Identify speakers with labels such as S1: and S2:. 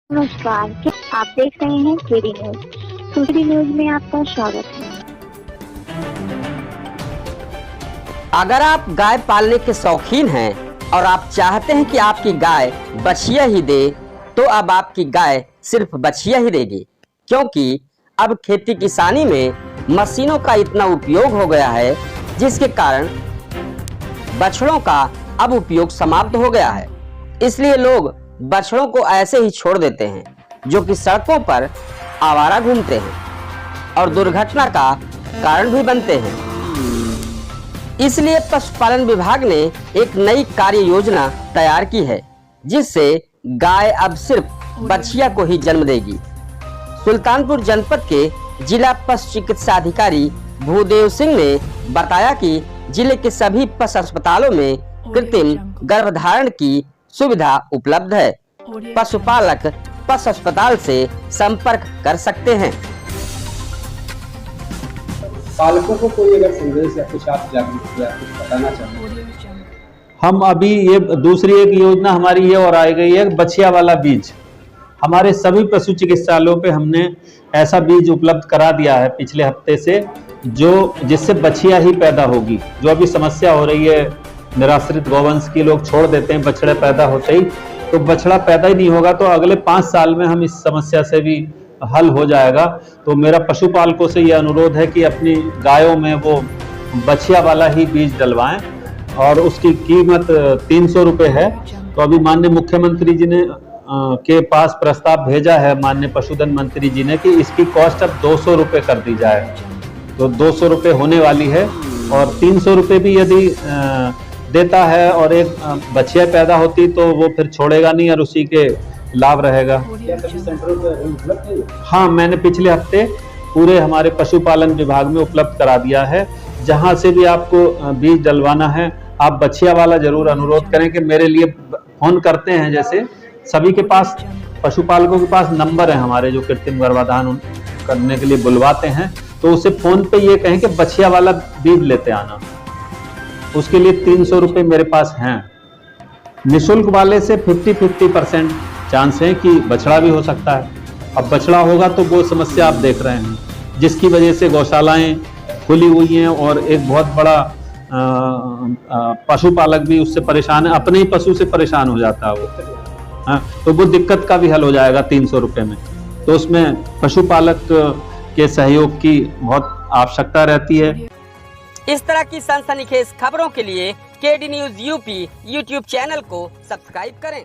S1: नमस्कार, आप देख रहे हैं केडी न्यूज। केडी न्यूज में आपका स्वागत है।
S2: अगर आप गाय पालने के शौकीन हैं और आप चाहते हैं कि आपकी गाय बछिया ही दे, तो अब आपकी गाय सिर्फ बछिया ही देगी, क्योंकि अब खेती किसानी में मशीनों का इतना उपयोग हो गया है, जिसके कारण बछड़ों का अब उपयोग समाप्त हो गया है। इसलिए लोग बछड़ों को ऐसे ही छोड़ देते हैं, जो कि सड़कों पर आवारा घूमते हैं और दुर्घटना का कारण भी बनते हैं। इसलिए पशुपालन विभाग ने एक नई कार्य योजना तैयार की है, जिससे गाय अब सिर्फ बछिया को ही जन्म देगी। सुल्तानपुर जनपद के जिला पशु चिकित्सा अधिकारी भूदेव सिंह ने बताया कि जिले के सभी पशु अस्पतालों में कृत्रिम गर्भधारण की सुविधा उपलब्ध है। पशुपालक पशु अस्पताल से संपर्क कर सकते हैं।
S3: पालकों को कोई अगर संदेश या कुछ आप जागरूक या कुछ बताना चाहते हैं?
S4: हम अभी ये दूसरी एक योजना हमारी ये और आई गई है, बछिया वाला बीज। हमारे सभी पशु चिकित्सालयों पे हमने ऐसा बीज उपलब्ध करा दिया है पिछले हफ्ते से, जिससे बछिया ही पैदा होगी। जो अभी समस्या हो रही है निराश्रित गौवंश की, लोग छोड़ देते हैं बछड़े पैदा होते ही, तो बछड़ा पैदा ही नहीं होगा, तो अगले 5 साल में हम इस समस्या से भी हल हो जाएगा। तो मेरा पशुपालकों से यह अनुरोध है कि अपनी गायों में वो बछिया वाला ही बीज डलवाएं, और उसकी कीमत 300 रुपये है। तो अभी माननीय मुख्यमंत्री जी ने के पास प्रस्ताव भेजा है माननीय पशुधन मंत्री जी ने, कि इसकी कॉस्ट अब 200 रुपये कर दी जाए। तो 200 रुपये होने वाली है, और 300 रुपये भी यदि देता है और एक बछिया पैदा होती तो वो फिर छोड़ेगा नहीं और उसी के लाभ रहेगा। हाँ, मैंने पिछले हफ्ते पूरे हमारे पशुपालन विभाग में उपलब्ध करा दिया है। जहाँ से भी आपको बीज डलवाना है, आप बछिया वाला जरूर अनुरोध करें कि मेरे लिए फोन करते हैं। जैसे सभी के पास पशुपालकों के पास नंबर है हमारे, जो कृत्रिम गर्भाधान करने के लिए बुलवाते हैं, तो उसे फोन पे ये कहें कि बछिया वाला बीज लेते आना। उसके लिए 300 रुपये मेरे पास हैं। निःशुल्क वाले से 50-50% चांस है कि बछड़ा भी हो सकता है। अब बछड़ा होगा तो वो समस्या आप देख रहे हैं, जिसकी वजह से गौशालाएं खुली हुई हैं और एक बहुत बड़ा पशुपालक भी उससे परेशान है, अपने ही पशु से परेशान हो जाता है वो। हाँ, तो वो दिक्कत का भी हल हो जाएगा 300 रुपये में। तो उसमें पशुपालक के सहयोग की बहुत आवश्यकता रहती है।
S2: इस तरह की सनसनीखेज खबरों के लिए KD news UP YouTube channel को सब्सक्राइब करें।